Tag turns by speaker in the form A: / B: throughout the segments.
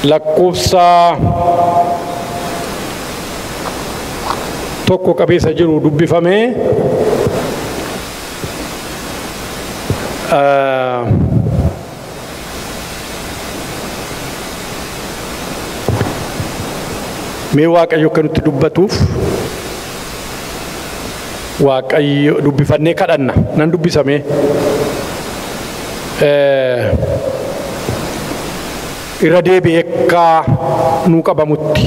A: lakkoofsa tokko qabeessa jiru dubbifamee mee Waaqayyo kan nutti dubbatuuf Waaqayyo dubbifannee kadhanna. Nan dubbisame irra deebi'ee akka nuu qabamutti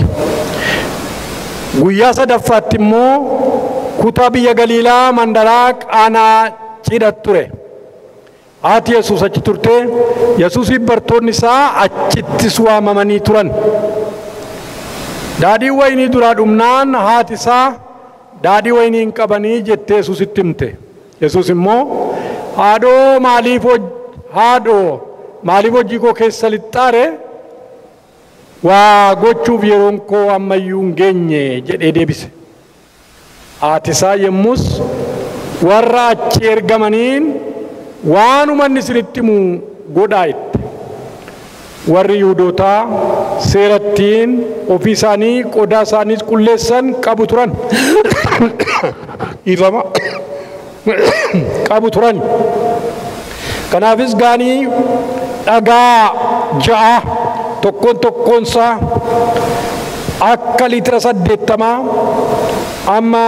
A: guyyaa sadaffaatti immoo kutaa biyya Galiilaa mandaraa Qaanaa cidhat ture. Haati Yesuus achi turte. Yesuusii bartoonni isaa achittis waamamanii turan. Daadhii waynii duraa dhumnaan haati isaa daadhii waynii hin qabanii jettee Yesuusitti himte. Yesuus immoo haadhoo maaliif hojii koo keessa lixxaare waa gochuuf yeroon koo ammayyuu hin geenye jedhee deebise. Haati isaa yemmus warra achi ergamaniin waanuma inni isinitti himu godhaa itti. Warri Yihuudootaa seerattiin ofii isaanii qodaa isaanii qulleessan qabu turan. Qabu turan. Kanaafis gaanii dhagaa 6 tokkoonsaa akka liitira 80 amma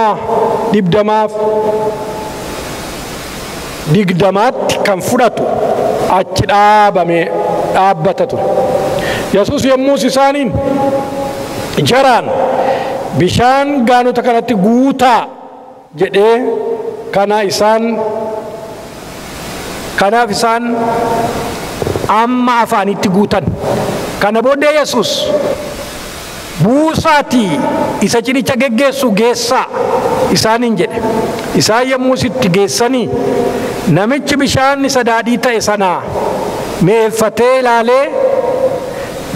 A: 20 kan fudhatu achi dhaabbata ture. Yesuus yommus isaaniin jaraan bishaan gaanota kanatti guutaa jedhee kanaaf isaan amma afaanitti guutan. Kana booddee Yesuus buusaatii isa cinicha geggeessu geessaa isaaniin jedhe. Isaan yommus itti geessanii namichi bishaan isa daadhii ta'e sanaa meeffatee ilaalee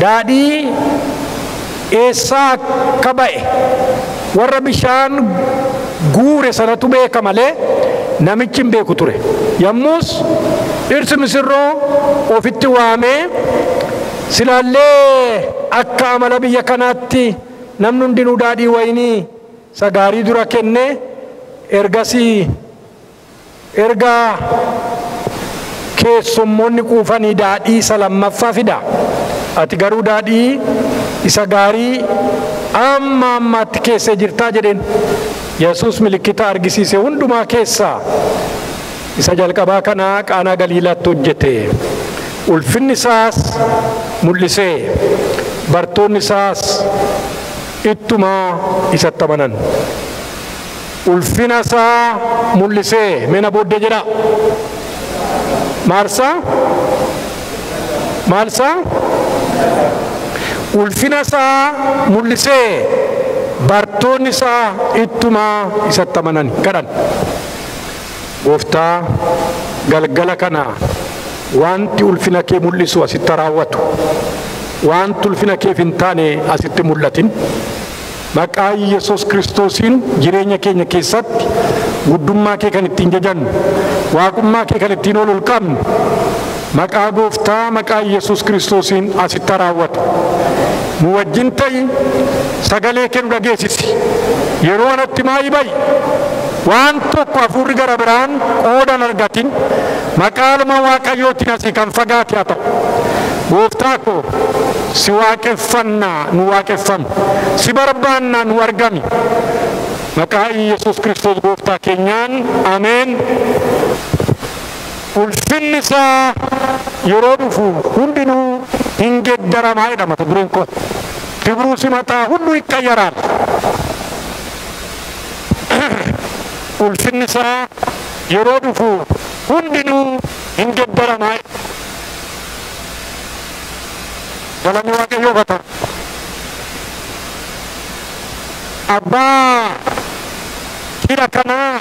A: daadhii eessaa akka ba'e warra bishaan guure sanatu beeka malee namichi hin beeku ture. Yommus dhirsi misirroo ofitti waamee silaallee akka amala biyya kanaatti namni hundinuu daadhii waynii sagaarii dura kenne erga keessummoonni quufanii daadhii isa lammaffaa fida. Ati garuu daadhii isa gaarii ammaatti keessee jirtaa jedheen. Yesuus milikkita argisiise hundumaa keessaa isa jalqabaa kanaa Qaanaa Galiilaatti hojjete. Ulfinni isaas mul'isee bartoonni isaas ittuma isatti amanan. Ulfina isaa mul'isee mena booddee jedha. Maalsaa ulfina isaa mul'isee bartoonni isaa ittuma isatti amanan kadhan. Gooftaa galgala kana wanti ulfina kee mul'isu asitti raawwatu, wanti ulfina keef hin taane asitti mul'atin. Maqaa Yesuus Kiristoosiin jireenya keenya keessatti guddummaa kee kan ittiin jajannu, waaqummaa kee kan ittiin ol qabnu maqaa Gooftaa maqaa Yesuus Kiristoosiin asitti raawwatu. Nu wajjin ta'i, sagalee kee nu dhageessisi. Yeroo anatti maayii ba'i waan tokko hafuurri gara biraan qoodan argatin maqaaluma Waaqayyootiin asii kan fagaate haa ta'u. Gooftaa koo si waaqeffannaa nu waaqeffamu, si barbaannaa nu argami. Maqaa Yesuus Kiristoos Gooftaa keenyaan ameen. Ulfinni isaa yeroo dhufu hundinuu hin geeddaramaa jedha mata dureen koo. Kibruu simataa hunduu hin qayyaraan. Ulfinni isaa yeroo dhufu hundinuu hin geeddaramaa. Galanni Waaqayyoo haa ta'u. Abbaa cidha kanaa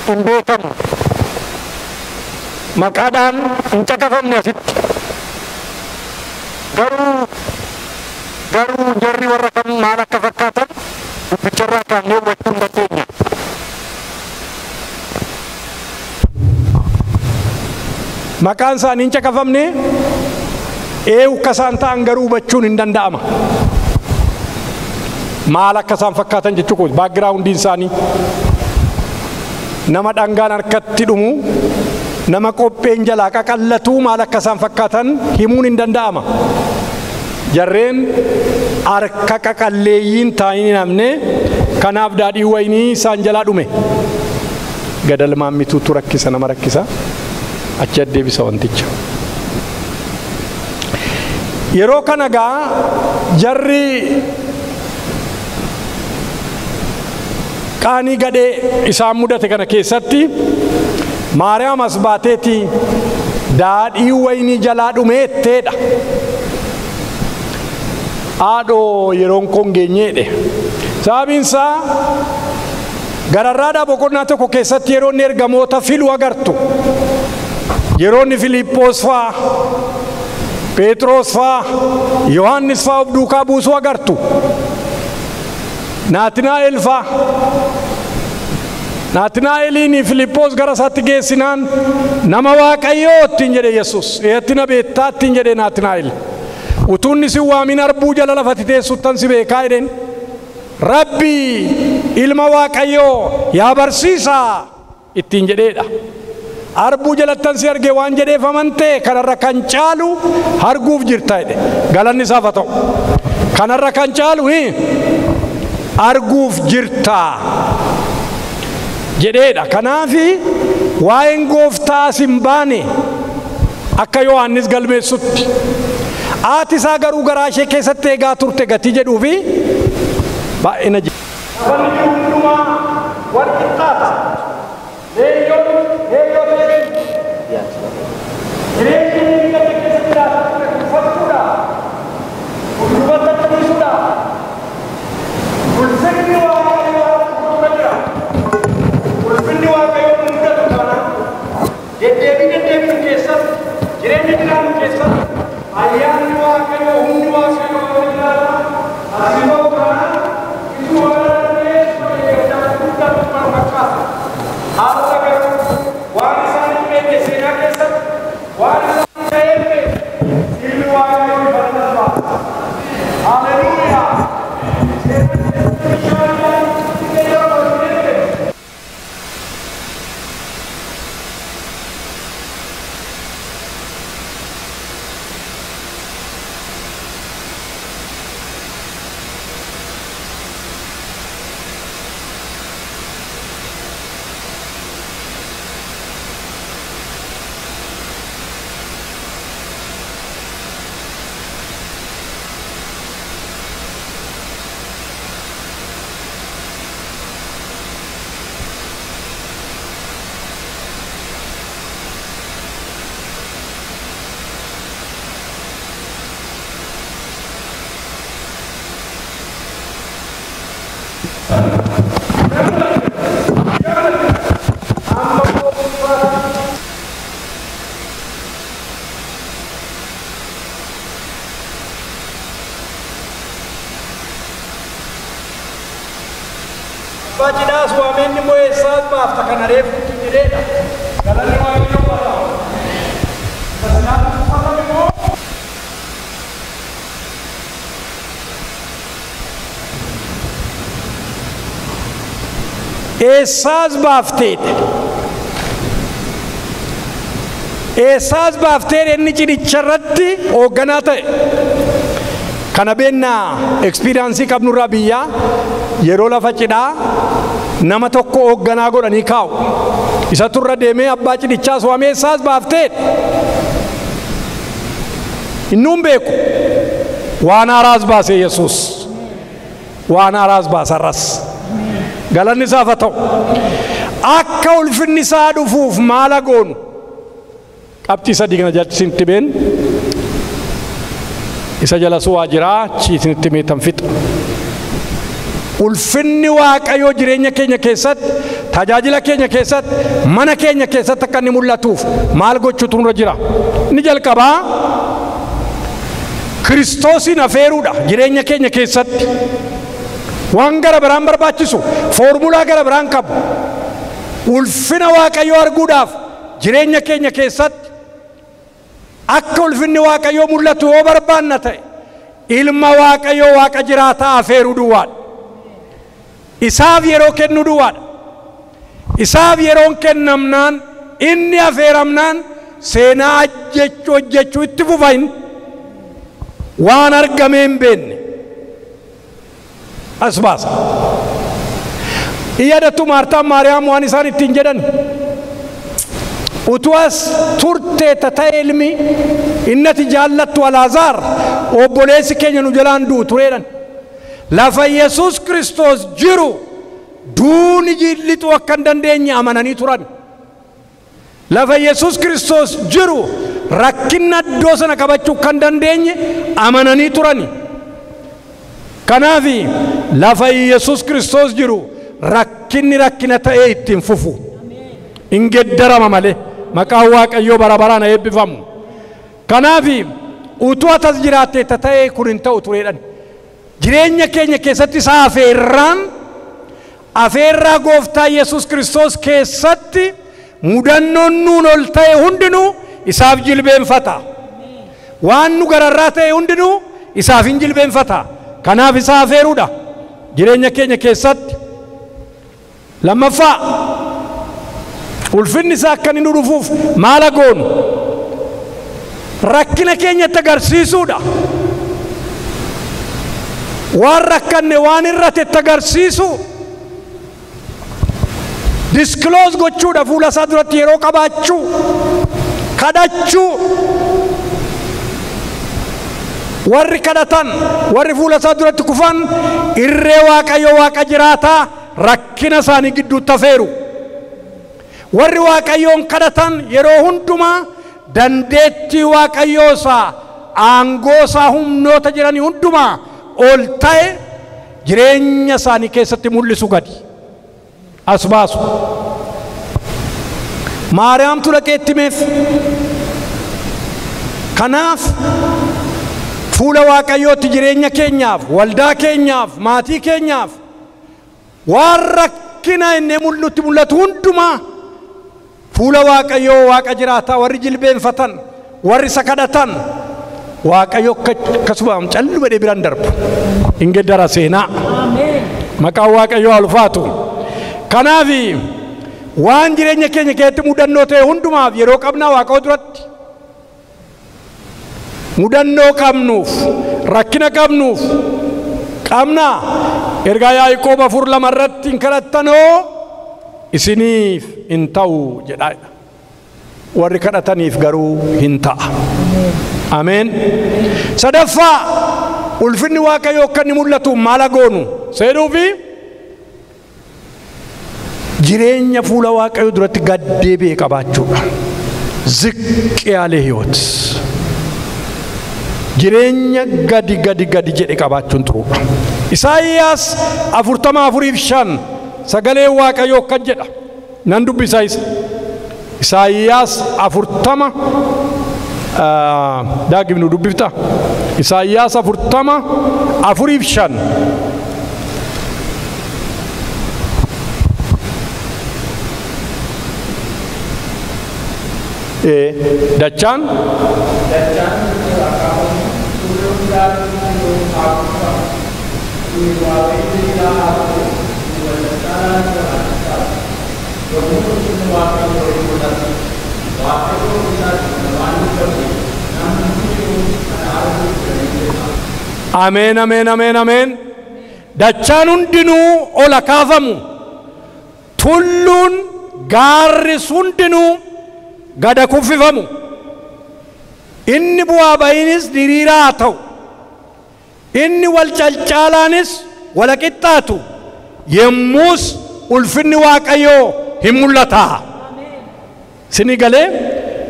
A: hin beekamu. Maqaadhaan hin caqafamne asitti. Garuu jarri warra kam maal akka fakkaatan dubbicharraa kaafnee hubachuu hin dandeenya. Maqaan isaanii hin caqafamne akka isaan ta'an garuu hubachuun hin danda'ama. Maal akka isaan fakkaatan jechuudha backgroundiin isaanii. Nama dhangaan harkatti dhumu, nama qopheen jalaa qaqallatu maal akka isaan fakkaatan himuun hin danda'ama. Jarreen harka qaqalleeyyiin taa'anii namne kanaaf daadhii waynii isaan jalaa dhume. Gadalmaan mituutu rakkisa nama rakkisa. Achi deebisa wanticha. Yeroo kana gaa jarri qaanii gadhee isaan mudate kana keessatti Maariyaam as baateeti daadhii waynii jalaa dhumeetteedha. Haadhoo yeroon kun geenyeedhe. Sababiin isaa gararraadhaa boqonnaa tokko keessatti yeroo inni ergamoota filu agartu. Yeroo inni Filiiphoos faa, Phexros faa, Yohaannis faa of duukaa buusuu agartu. Naatinaa'el faa. Naatinaa'eliin Filiiphoos gara isaatti geessinaan nama Waaqayyoo ittiin jedhe Yesuus. Eetti na beektaa ittiin jedhe Naatinaa'el. Utuunni si waamin arbuu jala lafatti teessuttan si beekaa jedheen. Rabbii ilma Waaqayyoo yaa barsiisaa ittiin jedheedha. Arbuu jalattan si arge waan jedheef amantee kanarra kan caalu arguuf jirta jedhe. Galanni isaaf haa ta'u. Kanarra kan caalu arguuf jirta jedheedha. Kanaafi waa'een gooftaa sin baane akka Yohaannis galmeessutti. Haati isaa garuu garaa ishee keessatti eegaa turte gatii jedhuufi baay'ina jira. Wanni hundumaa wal qixxaata. Leeyyoon jireenya inni gadi keessatti laata uffachuudha. Uffata tulisuudha. Ulfinni Waaqayyoo fuuldura jira. Ulfinni Waaqayyoo mudatu kana deddeebiin keessatti jireenya jiraannu keessatti ayyaanni Waaqayyoo hundi Waaqayyoo jiraata. Asiroo kana isu waraanee socho'ee guddaa fakkaata. Haala garuu waan isaan hin beekne seenaa keessatti waan isaan ta'eef ilmi Waaqayyoo ifaadhaan baasa. Haleluuyaa. Bajidaas waamenni mo'eessaas baafta kana reefuutti jedheedha. Galanni Waaqayyoo barraa. Basnaan uffatame moo? Eessaas baafteedha. Eessaas baafteedha inni cidhicharratti hoogganaa ta'e. Kana beennaa ekspiriyaansii qabnurraa biyyaa yeroo lafa cidhaa nama tokko hoogganaa godhanii kaa'u. Isa turra deemee abbaa cidhichaas waamee eessaas baafteedha. Innuun beeku waan haaraas baase Yesuus. Waan haaraas baasarras. Galanni isaaf haa ta'u. Akka ulfinni isaa dhufuuf maal goonu? Qabxii sadii kana jalchisitti been. Isa jala su'aa jiraa chiisinitti meetan fixa. Ulfinni Waaqayyoo jireenya keenya keessatti, tajaajila keenya keessatti, mana keenya keessatti akka inni mul'atuuf maal gochuutu nurra jira? Inni jalqabaa Kiristoosin afeeruudha jireenya keenya keessatti. Waan gara biraan barbaachisu, foormulaa gara biraan qabu. Ulfina Waaqayyoo arguudhaaf jireenya keenya keessatti akka ulfinni Waaqayyoo mul'atu yoo barbaanna ta'e ilma Waaqayyoo Waaqa jiraataa afeeruu duwwaadha. Isaaf yeroo kennuu duwwaadha. Isaaf yeroon kennamnaan inni afeeramnaan seenaa hojjechuu itti fufain waan argamee hin beekne as baasa. Iyyadattu Maartaan Maariyaam waan isaan ittiin jedhan utuu as turtee ta'e ilmi innati jaallattu Alaazaar obboleessi keenya nu jalaan du'u tureedhan. Lafa Yesuus Kiristoos jiru duuni jillixuu akka hin dandeenye amananii turan. Lafa Yesuus Kiristoos jiru rakkinna iddoo sana qabachuu akka hin dandeenye amananii turani. Kanaaf lafa Yesuus Kiristoos jiru rakkinni rakkina ta'ee ittiin fufu hin geddarama malee maqaan Waaqayyoo bara baraan eebbifamu. Kanaaf utuu atas jiraattee ta'ee kun hin ta'u tureedhan. Jireenya keenya keessatti isaa afeerraa gooftaa Yesuus Kiristoos keessatti mudannoon nuun ol ta'e hundinuu isaaf jilbeenfata. Waan nu gararraa ta'e hundinuu isaaf hin jilbeenfata. Kanaaf isaa afeeruudha jireenya keenya keessatti. Lammaffaa ulfinni isaa akka inni nu dhufuuf maal goonu? Rakkina keenyatti agarsiisuudha. Waan rakkanne waan irratti agarsiisu disclose gochuudha. Fuula isaa duratti yeroo qabaachuu kadhachuu. Warri kadhatan warri fuula isaa duratti kufan irree Waaqayyoo Waaqa jiraataa rakkina isaanii gidduutti afeeru. Warri Waaqayyoon kadhatan yeroo hundumaa dandeettii Waaqayyoo isaa aangoo isaa humnoota jiranii hundumaa ol ta'e jireenya isaanii keessatti mul'isu gadi as baasu. Maariyaamtu dhaqee itti himeef. Kanaaf fuula Waaqayyootti jireenya keenyaaf waldaa keenyaaf maatii keenyaaf waan rakkina inni mul'atu hundumaa fuula Waaqayyoo Waaqa jiraataa warri jilbeenfatan warri isa kadhatan Waaqayyo akkasumaan callu badee biraan darbu hin geddara seenaa. Maqaan Waaqayyoo ulfaatu. Kanaaf waan jireenya keenya keessatti mudannoo ta'e hundumaaf yeroo qabnaa Waaqayyoo duratti mudannoo qabnuuf rakkina qabnuuf qabnaa ergaa Yaaqoob 4:2 irratti hin kadhattanoo isiniif hin ta'u jedha. Warri kadhataniif garuu hin ta'a. Ameen. Sadaffaa ulfinni Waaqayyoo akka inni mul'atu maal goonu seenuufi jireenya fuula Waaqayyoo duratti gaddeebi'ee qabaachuudha. Ziqqi yaale hiyyoot jireenya gadi jedhe qabaachuun turuudha. Isaayyaas 44:5 sagalee Waaqayyoo kan jedha nan dubbisaa isa. Isaayyaas 40 daagibnu dubbifta. Isaayyaas 40:4-5 dachaan Ameen ameen ameen ameen. Dachaan hundinuu ola kaafamu. Tulluun gaarris hundinuu gada kuffifamu. Inni bu'aa ba'iinis diriiraa haa ta'u. Inni wal calcaalaanis wal qixxaatu. Yemmuus ulfinni Waaqayyoo hin mul'ata. Sini galee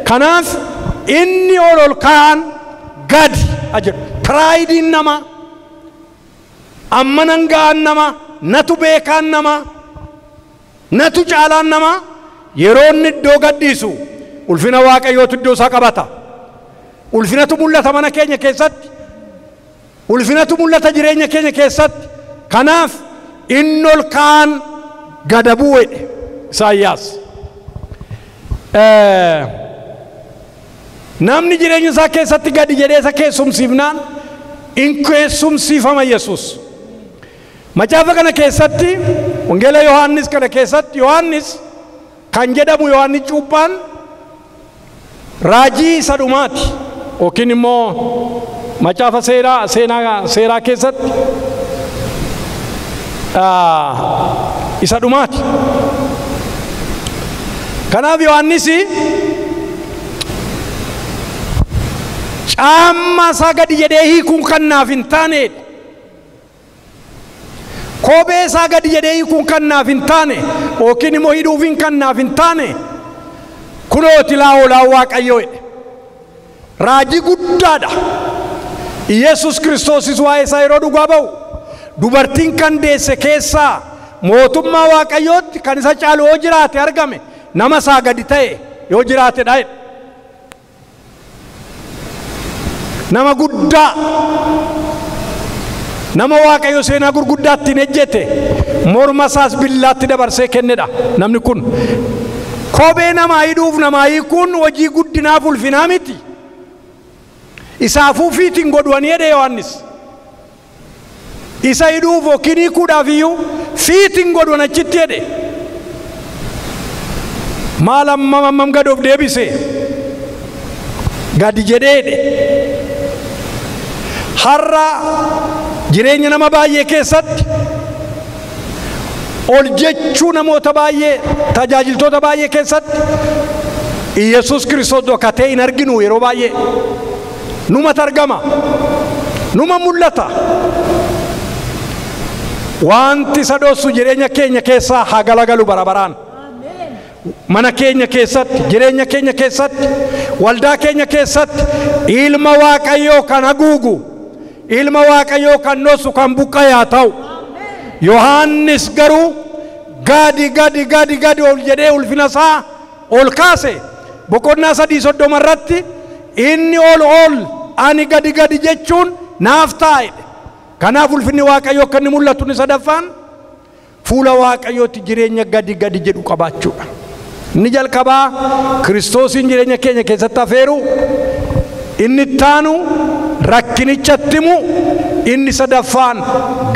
A: kanaaf inni ol ka'an gadi ajaa'u. Pride nama ammanan ga'an nama natu beekaan nama natu caalaan nama yeroo inni iddoo gadhiisu ulfina Waaqayyootu iddoo isaa qabata. Ulfinatu mul'ata mana keenya keessatti. Ulfinatu mul'ata jireenya keenya keessatti. Kanaaf inni ol ka'an gada bu'e. Isaayyaas namni jireenya isaa keessatti gadi jedhee isa keessumsiifnaan in keessumsiifama Yesuus. Macaafa kana keessatti wangeela Yohaannis kana keessatti Yohaannis kan jedhamu Yohaannis cuuphaan raajii isa dhumaati yookiin immoo macaafa seeraa keessatti isa dhumaati. Kanaaf Yohaannis caamma isaa gadi jedhee hiikuun kan naaf hin taanedha. Kophee isaa gadi jedhee hiikuun kan naaf hin taane yookiin immoo hidhuufiin kan naaf hin taane kunooti laa'olaa Waaqayyoodha. Raajii guddaadha. Yesus Kiristoosis waa'ee isaa yeroo dhugaa ba'u dubartiin kan deesse keessaa mootummaa Waaqayyootti kan isa caalu yoo jiraate argame nama isaa gadi ta'e yoo jiraatedha. Nama guddaa nama Waaqayyo seenaa gurguddaatti ejjete morma isaas billaatti dabarsee kennedha. Namni kun kophee namaa hidhuuf namaa hiikuun hojii guddinaaf ulfinaa miti. Isaafuu fiitiin godhuanii jedhe Yohaannis. Isa hidhuuf yookiin hiikuudhaaf iyyuu fiitiin godhuun achitti jedhe. Maal ammam gad of deebise gadi jedhee jedhe. Har'a jireenya nama baay'ee keessatti ol jechuu namoota baay'ee tajaajiltoota baay'ee keessatti Yesus Kiristoos dhokatee hin arginu. Yeroo baay'ee numatu argama, numa mul'ata. Wanti isa dhoossu jireenya keenya keessaa haa galagalu bara baraan. Mana keenya keessatti, jireenya keenya keessatti, waldaa keenya keessatti ilma Waaqayyoo kan haguugu, ilma Waaqayyoo kan dhoossu kan buqqa'aa ta'u. Yohaannis garuu gadi ol jedhee ulfina isaa ol kaase. Boqonnaa 3:30 irratti inni ol ani gadi jechuun naaf taa'e. Kanaaf ulfinni Waaqayyoo akka inni mul'atu ni sadaffaan fuula Waaqayyootti jireenya gadi jedhu qabaachuudha. Inni jalqabaa Kiristoosiin jireenya keenya keessatti afeeru, inni ittaanu rakkinichatti himu, inni sadaffaan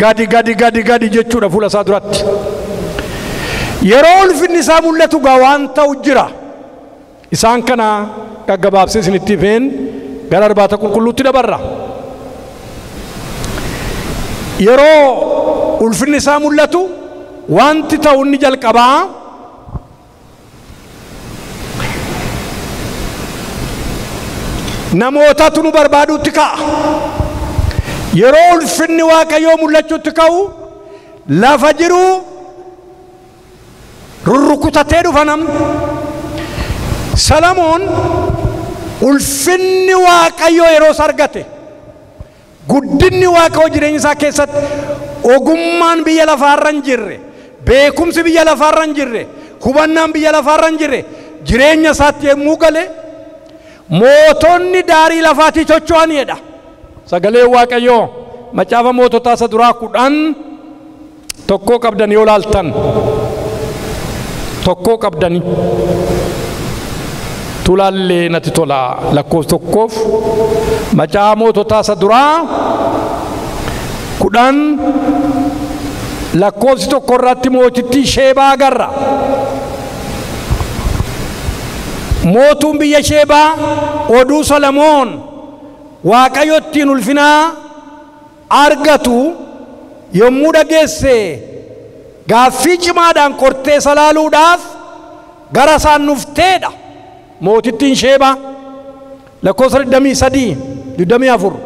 A: gadi jechuudha fuula isaa duratti. Yeroo ulfinni isaa mul'atu gaa waan ta'u jira. Isaan kana gaggabaabsee isinitti himeen gara irbaata qulqulluutti dabarra. Yeroo ulfinni isaa mul'atu wanti ta'u inni jalqabaa namootatu nu barbaaduutti ka'a. Yeroo ulfinni Waaqayyoo mul'achuutti ka'u lafa jiru rurrukutatee dhufa namni. Salamoon ulfinni Waaqayyoo yeroo argate, guddinni Waaqayyoo jireenya isaa keessatti, ogummaan biyya lafaarra hin jirre, beekumsi biyya lafaarra hin jirre, hubannaan biyya lafaarra hin jirre jireenya isaatti yemmuu gale mootonni daarii lafaatii chocho'aniidha. Sagalee Waaqayyoo macaafa moototaa isa duraa 11 qabdan yoo laaltan, tokkoo qabdani tulaallee natti tola. Lakkoofsa 1 macaafa moototaa isa duraa 10 lakkoofsi 1 irratti mootittii Sheebaa agarra. Mootuun biyya Sheebaa oduu Solomoon Waaqayyottiin ulfinaa argatu yommuu dhageesse gaaffii cimaadhaan qortee salaaluudhaaf gara isaan dhufteedha. Mootittiin Sheebaa lakkoofsa 23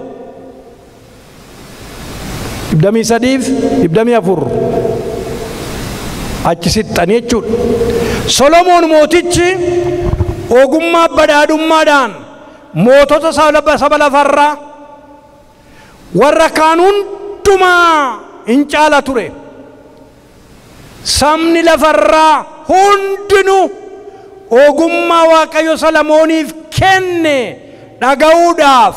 A: achisittan jechuudha. Solomoon mootichi ogummaa badhaadhummaadhaan mootota saba lafarraa warra kaan hundumaa hin caala ture. Sabni lafarraa hundinuu ogummaa Waaqayyo Solomooniif kenne dhaga'uudhaaf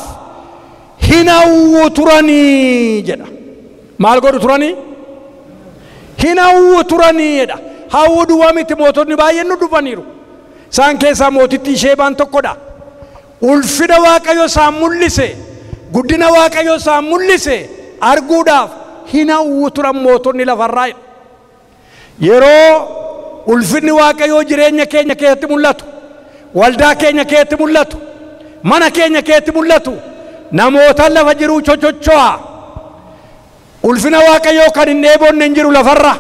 A: hin hawwu turanii jedha. Maal godhu turanii? Hin hawwu turanii jedha. Hawwu duwwaa miti, mootonni baay'een nu dhufaniiru. Isaan keessaa mootittii Sheebaan tokkodha. ulfina waaqayyo isaan mul'ise guddina waaqayyo isaan mul'ise arguudhaaf hin hawwu turan mootonni lafarraa. Yeroo ulfinni waaqayyo jireenya keenya keessatti mul'atu, waldaa keenya keessatti mul'atu, mana keenya keessatti mul'atu, namoota lafa jiru chochocho'a. Ulfina waaqayyo kan hin dheebonne hin jiru lafarra.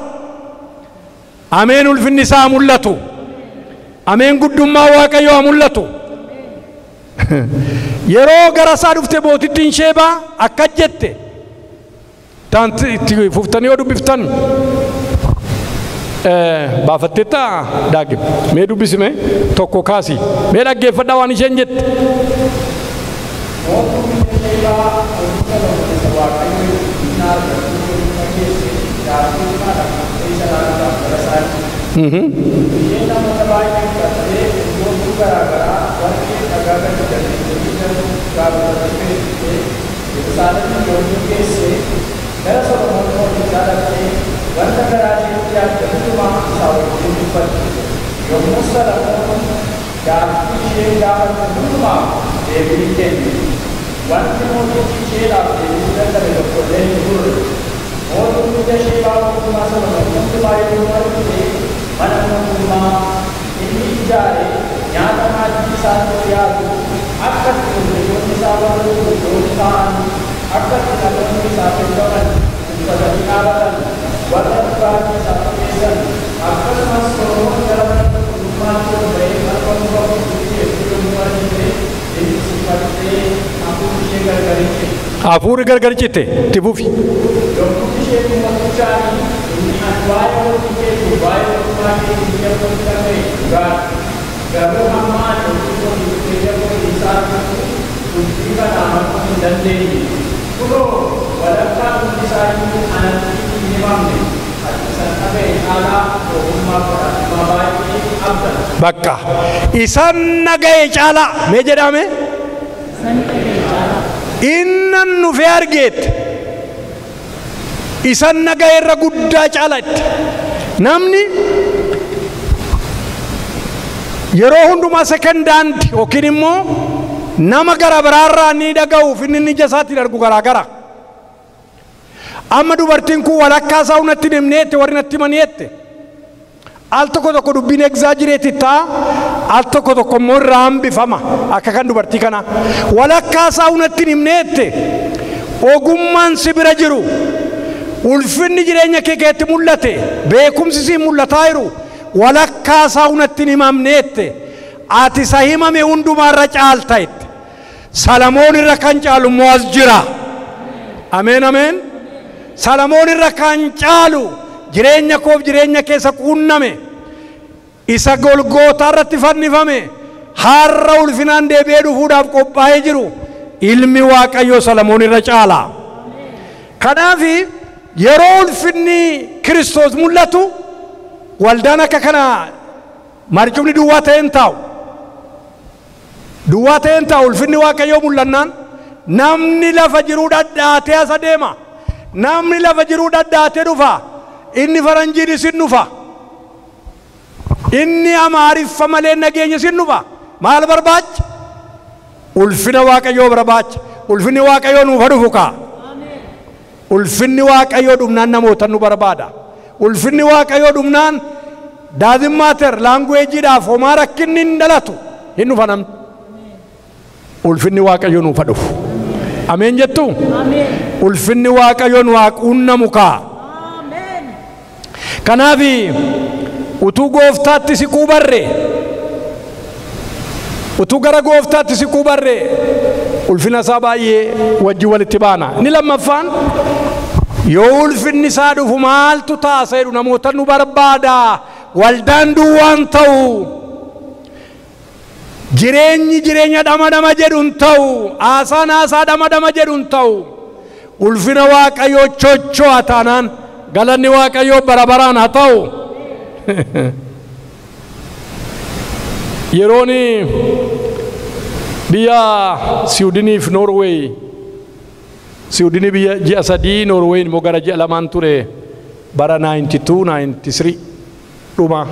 A: Ameen. Ulfinni isaa mul'atu. Ameen. Guddummaa waaqayyo haa mul'atu. Yeroo gara isaa dhufte mootittiin Sheebaa akka jette tanti itti fuftanii yoo dubbiftan baafatteetta daagim mee dubbisime tokko kaasi mee dhaggeeffadhaa waan isheen jette. Hafuurri gargar cite itti fufi. Bakka isan nagaye caala mee jedhame innan nufe argeet isan nagaye irra guddaa caalaatti namni yeroo hundumaa sekondaanti yookiin immoo nama gara biraarraa ni dhaga'uuf inni ija isaatti darbu garaa gara. Amma dubartiin kun walakkaa isaa unatti himneette warri natti himaniette al tokko dubbiin egzaajireetii ta'a al tokko immoo irraa hambifama akka kan dubartii kana walakkaa isaa unatti himneette ogummaan si bira jiru ulfinni jireenya kee keessatti mul'ate beekumsi si mul'ataa jiru walakkaa isaa unatti himamneette ati isa himame hundumaarra caaltaette Salamoon irra kan caalu immoo as jira. Ameen ameen. Salamoon irra kan caalu jireenya koof jireenya keessa quunname isa Golgootaa irratti fannifame har'a ulfinaan deebi'ee dhufuudhaaf qophaa'ee jiru ilmi Waaqayyoo Salamoon irra caala. Kanaaf yeroo ulfinni Kiristoos mul'atu waldaan akka kana marcumni duwwaa ta'een taa'u. Duwwaa ta'een taa'u ulfinni Waaqayyoo mul'annaan namni lafa jiruu dhadhaatee as adeema. Namni lafa jiruu dhadhaatee dhufa. Inni faranjiin isin dhufa. Inni Amaariffa malee nageenya isin dhufa. Maal barbaacha? Ulfina Waaqayyoo barbaacha. Ulfinni Waaqayyoo nuuf dhufu kaa. Ulfinni Waaqayyoo dhumnaan namoota nu barbaada. Ulfinni Waaqayyoo dhumnaan doesn't matter languageidhaaf homaa rakkinni hin dhalatu. Hin dhufa namni. Ulfinni Waaqayyoo nuuf dhufu. Ameen jettu? Ulfinni Waaqayyoo nu quunnamu kaa. Kanaaf utuu gooftaatti siquu barre utuu gara gooftaatti siquu barre ulfina isaa baay'ee wajji walitti baana. Inni lammaffaan yoo ulfinni isaa dhufu maaltu taasa jedhu namoota nu barbaada waldaan duwwaan ta'u jireenyi jireenya dhama jedhuun ta'u haasaan dhama jedhuun ta'u ulfina Waaqayyoo chocho'a taanaan galanni Waaqayyoo barabaraan haa ta'u. Yeroon biyya Siwiidiniif Noorweey Siwiidinii biyya ji'a 3 Noorweey immoo gara ji'a 2 ture bara 92-93 dhuma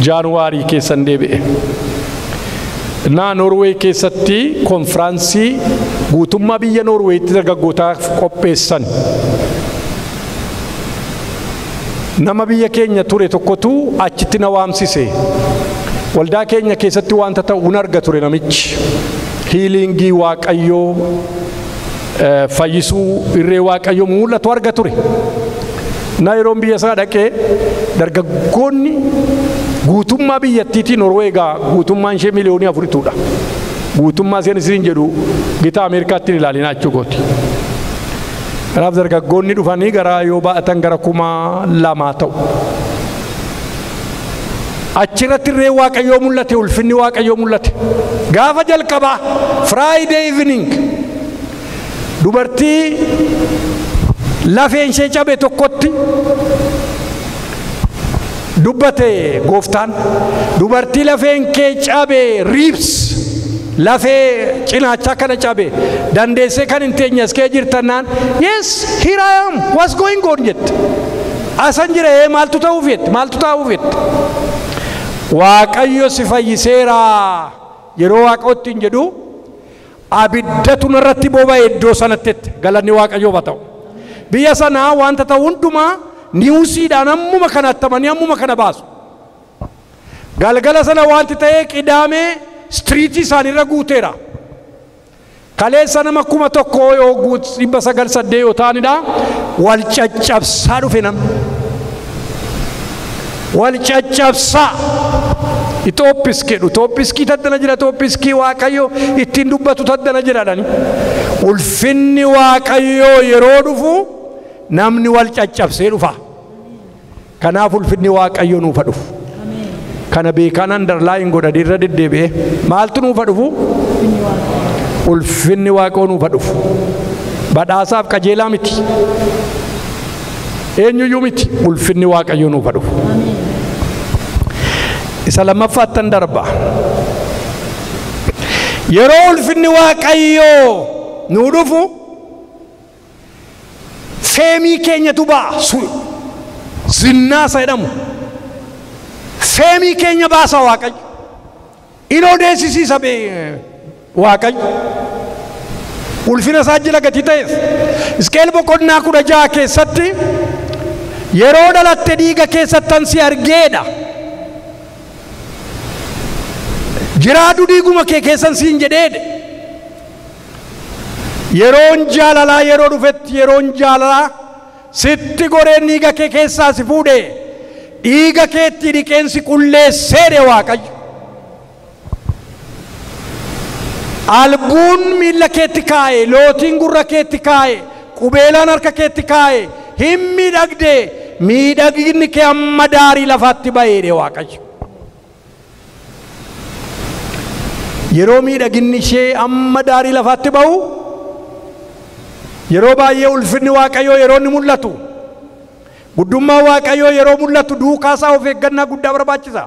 A: Jaanuwaarii keessan deebi'e. Na Norway keessatti konfiraansii guutummaa biyya Norweetti dargaggootaaf qopheessan. Nama biyya keenya ture tokkotu achitti na waamsise. Waldaa keenya keessatti wanta ta'u arga ture namichi. Hiilingii Waaqayyoo fayyisuu irree Waaqayyoo mul'atu arga ture. Na yeroo biyya isaa dhaqee dargaggoonni guutummaa biyyattiitii Norweegaa guutummaan ishee miliyoonii 4 guutummaa isheen isin jedhu gita Ameerikaatti ilaalinaa jechuukooti. Kanaaf dargaggoonni dhufanii gara yoo baatan gara 2,000 ta'u. Achirratti irree Waaqayyoo mul'ate, ulfinni Waaqayyoo mul'ate. Gaafa jalqabaa Friday evening dubartii lafeen ishee cabe tokkotti dubbate gooftaan. Dubartii lafeen kee cabe ribs lafee cinaacha kana cabe dandeessee kan hin teenye as kee jirtannaan yes here I am what's going on jette. Asan jira maaltu ta'uuf jette, maaltu ta'uuf jette. Waaqayyo si fayyiseera yeroo Waaqayyotti hin jedhu abiddatu narratti boba'e iddoo sanatti galanni Waaqayyoo haa ta'u. Biyya sanaa wanta ta'u hundumaa niwusiidhaan ammuma kana attamanii ammuma kana baasu. Galgala sana wanti ta'ee qidaamee striitii isaaniirra guuteera. Kaleessa nama 1,000 yoo guut 908 yoo ta'anidha. Wal caccabsaa dhufe namni. Wal caccabsaa. Itoophiskii jedhu. Itoophiskii taddana jira. Itoophiskii Waaqayyoo ittiin dubbatu taddana jiraadhani. Ulfinni Waaqayyoo yeroo dhufu namni wal caccabsee dhufa. Kanaaf ulfinni Waaqayyoo nuuf dhufu. Kana beekan underline godha dirra deddeebi'ee maaltu nuuf dhufu? Ulfinni Waaqayyoo nuuf dhufu. Badhaasaaf qajeelaa miti. Eenyuyyuu miti. Ulfinni Waaqayyoo nuuf dhufu. Isa lammaffaattan darba. Yeroo ulfinni Waaqayyoo nuu dhufu feemii keenyatu ba'a. Zinnaa isa jedhamu. Feemii keenya baasa Waaqayyo. Inoo deessisiisa Waaqayyo. Ulfina isaa jala gati ta'eef. Iskeel boqonnaa 16 keessatti yeroo dhalatte dhiiga keessattan si argeedha. Jiraadu dhiiguma kee keessan siin jedheedha. Yeroon jaalalaa yeroo dhufetti yeroon jaalalaa sitti goreen dhiiga kee keessaa si fuudhee dhiiga keetti dhiqeensi qulleesseedhe Waaqayyo. Albuun miilla keetti kaa'e, lootiin gurra keetti kaa'e, qubeelaan harka keetti kaa'e, hin miidhagde miidhaginni kee amma daarii lafaatti ba'eedhe Waaqayyo. Yeroo miidhaginni ishee amma daarii lafaatti ba'u yeroo baay'ee ulfinni Waaqayyoo yeroo inni mul'atu guddummaa Waaqayyoo yeroo mul'atu duukaasaa of eeggannaa guddaa barbaachisa.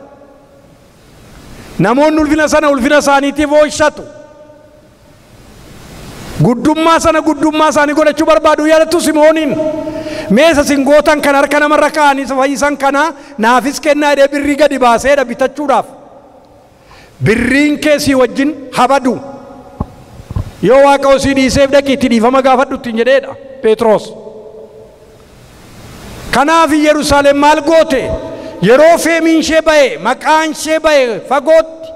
A: Namoonni ulfina sana ulfina isaaniitiif ooyishatu. Guddummaa sana guddummaa isaanii godhachuu barbaadu. Yaadattu Simooniin meesa singootan kan harka namarra kaa'anii fayyisan kana naafis kennaa jedhee birrii gadi baaseedha bitachuudhaaf. Birriin keessii wajjin habadu. Yoo Waaqayyo si dhiiseef dhaqi itti dhiifama gaafadhu ittiin jedheedha Phexros. Kanaaf Yerusaalem maal goote? Yeroo feemiin ishee ba'e maqaan ishee ba'e fagootti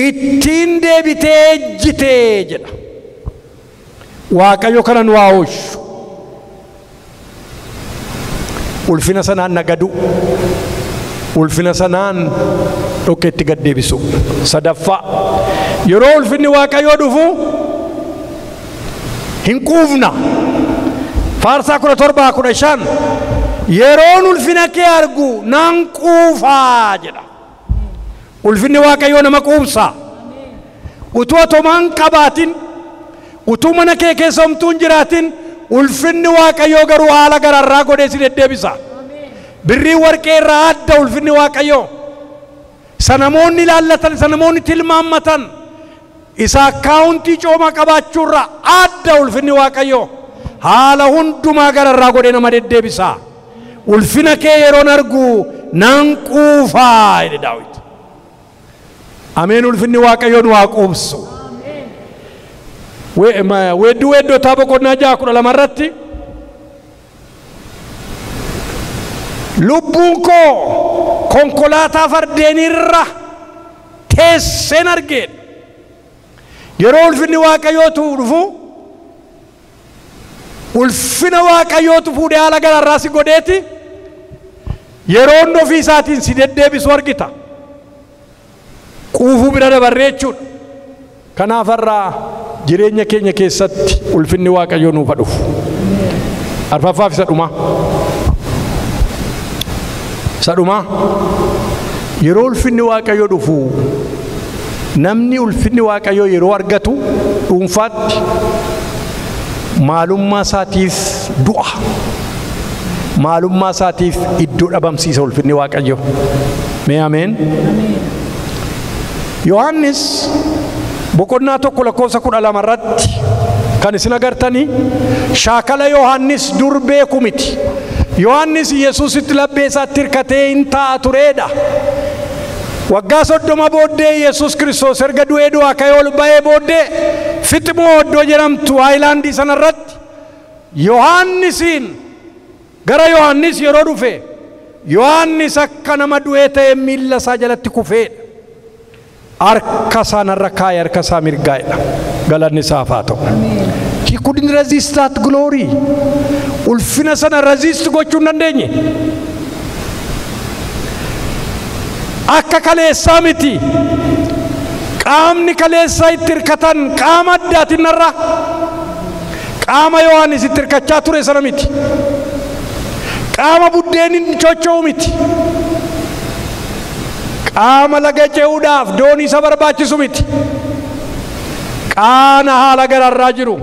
A: ittiin deebitee ejjitee jedha. Waaqayyo kana nu haa oolchu. Ulfina sanaan nagadu. Ulfina sanaan dhokkeetti gad deebisu. Sadaffaa yeroo ulfinni Waaqayyoo dhufu hin quufna. Faarsaa 17:15 yeroon ulfina kee argu nan quufaa jedha. Ulfinni Waaqayyoo nama quubsa. Utuu atomaan qabaatin utuu mana kee keessa homtuun jiraatin ulfinni Waaqayyoo garuu haala gararraa godhee si deddeebisa. Birrii warqee irraa adda ulfinni Waaqayyoo. Sanamoonni ilaallatan, sanamoonni tilmaammatan isa akkaawuntii cooma qabaachuurraa adda ulfinni Waaqayyoo. Haala hundumaa gararraa godhee nama deddeebisa. Ulfina kee yeroon argu nan quufaa jedhe Daawit. Ameen ulfinni waaqayyoon waa qubsu. Wedduu taaba qonnaa ja'a 12 irratti lubbuun koo konkolaataa fardeenirra teesseen argeen yeroo ulfinni waaqayyootu dhufu ulfina waaqayyootu fuudhee haala gararraa si godheeti yeroon ofii isaatiin si deddeebisu argita quufuu bira dabarree jechuudha. Kanaaf irraa jireenya keenya keessatti ulfinni waaqayyoo nuuf dhufu. Arfaffaaf isa dhuma. Yeroo ulfinni waaqayyoo dhufu namni ulfinni waaqayyoo yeroo argatu dhuunfaatti maalummaa isaatiif du'a. Maalummaa isaatiif iddoo dhabamsiisa ulfinni waaqayyoo. Mee ameen. Yohannis boqonnaa 1:12 irratti kan isin agartanii shaakala Yohannis dur beeku miti. Yohannis Yesuusitti laphee isaatti hirkatee hin taa'a tureedha. Waggaa 30 booddee Yesuus Kiristoos erga du'ee du'aa ka'ee ol ba'ee booddee Fiximoo iddoo jedhamtu aayilaandii sanarratti Yohannisiin gara Yohannis yeroo dhufe Yohannis akka nama du'ee ta'e miilla isaa jalatti kufeedha. Harka isaanirra kaayee harka isaa mirgaa'edha. Galanni isaaf haa ta'u. He couldn't resist that glory. Ulfina sana resist gochuu hin dandeenye. Akka kaleessaa miti. Qaamni kaleessaa itti hirkatan qaama addaatiin irra qaama Yohannis itti hirkachaa ture sana miti. Qaama buddeenin chocho'u miti. Qaama laga ce'uudhaaf doonii isa barbaachisu miti. Qaana haala gararraa jiru.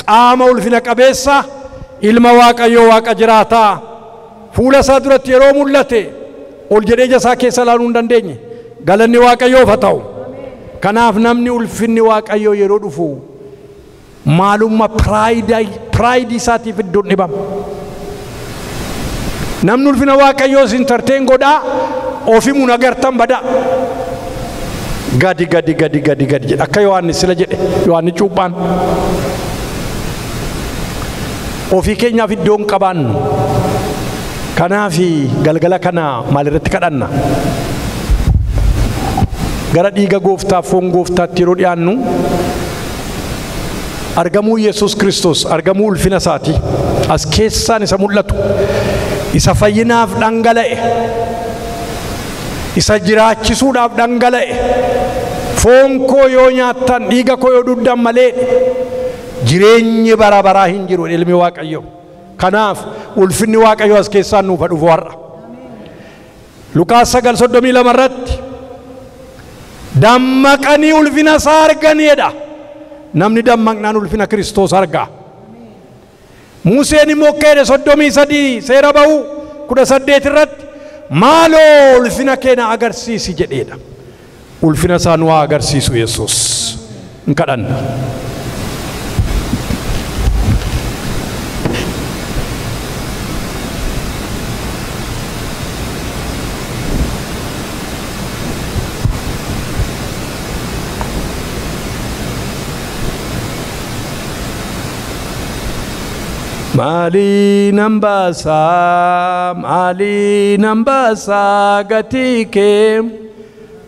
A: Qaama ulfina qabeessa ilma waaqayyoo waaqa jiraataa fuula isaa duratti yeroo mul'ate ol jedhee ija isaa keessa ilaaluu hin dandeenye. Galanni waaqayyoof haa ta'u. Kanaaf namni ulfinni waaqayyoo yeroo dhufu maalummaa pride isaatiif iddoon dhibama. Namni ulfina waaqayyoo sin tarteen godhaa ofimuun agartan bada. Gadi jedha akka Yohannis sila jedhe Yohannis cuuphaan. Ofii keenyaaf iddoon qabaannu. Kanaaf galgala kana maalirratti kadhanna? Gara dhiiga gooftaaf foon gooftaatti yeroo dhiyaannu argamuu Yesuus Kiristoos argamuu ulfina isaati as keessaan isa mul'atu isa fayyinaaf dhangala'e isa jiraachisuudhaaf dhangala'e foon koo yoo nyaattan dhiiga koo yoo dhugdan malee jireenyi bara baraa hin jiru ilmi waaqayyo. Kanaaf ulfinni waaqayyo as keessaan nuuf dhufu har'a. Luqaas 9:32 irratti dammaqanii ulfina isaa arganiidha. Namni dammaqnaan ulfina Kiristoos argaa. Museen immoo keede 33 seera ba'uu 18 irratti maaloo ulfina keenya agarsiisi jedheedha. Ulfina isaa nu agarsiisu Yesuus. Hin kadhanna. Mali nambasa gatike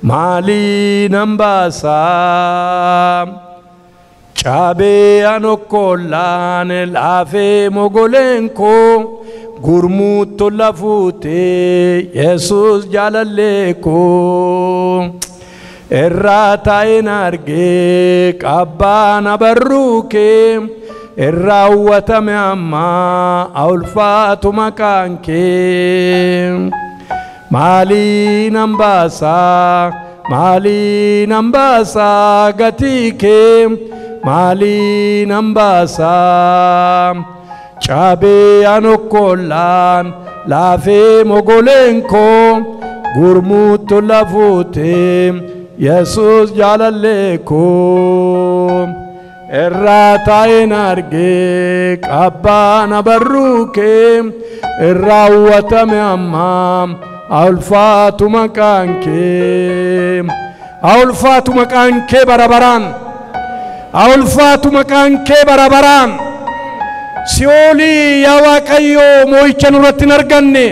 A: mali nambasa chabe anokolan lafe mogolenko gurmuto lafute Jesus jalaleko errata enarge kabana barruke Errawatame amma aulfatu makanke mali nambasa gatike mali nambasa chabe anokolan lafe mogolenko gurmuto lafute Jesus jalaleko Errata enarge kabana barruke errawatame amma alfatu makanke ulfaatu maqaan kee bara baraan, ulfaatu maqaan kee bara baraan. Si'oolii yaa Waaqayyoo moo'icha nurratti hin arganne,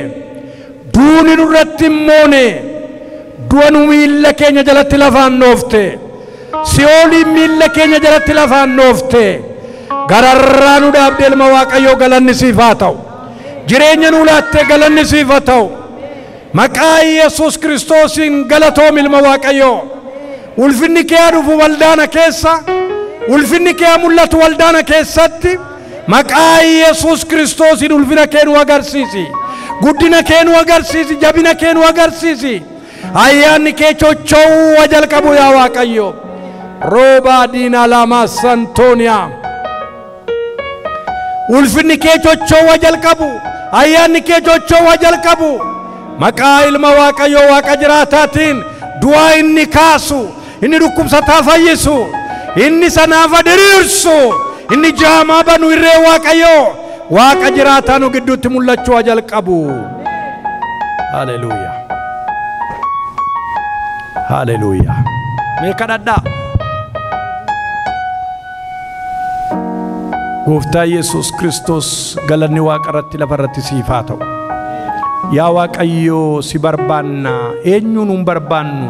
A: duuni nurratti hin moone, du'a nu miilla keenya jalatti lafaan dhoofte, Si'oolii miilla keenya jalatti lafaan dhoofte, gararraa nu dhaabde ilma Waaqayyoo galanni siif haa ta'u, jireenya nu laatte galanni siif haa ta'u. Maqaa Yesuus Kiristoosiin galatoom ilma Waaqayyoo. Ulfinni kee dhufu waldaana keessa, ulfinni kee mul'atu waldaana keessatti. Maqaa Yesuus Kiristoosiin ulfina kee nu agarsiisi, guddina kee nu agarsiisi, jabina kee nu agarsiisi. Ayyaanni kee chocho'uu jalqabu yaa Waaqayyo. Rooba diina lama santooniyaa. Ulfinni kee chocho'uu jalqabu, ayyaanni kee chocho'uu jalqabu. Maqaa ilma Waaqayyo Waaqa jiraataatiin du'aa inni kaasu, inni dhukkubsataa fayyisu, inni sanaafa diriirsu, inni jaamaa banu irree Waaqayyo Waaqa jiraataa nu gidduutti mul'achuu jalqabu. Haleluuyaa, haleluuyaa. Mee kadhadhaa. Gooftaa Yesuus Kiristoos galanni Waaqa irratti lafa irratti siif haa ta'u. Yaa Waaqayyo si barbaanna, eenyuun hin barbaannu,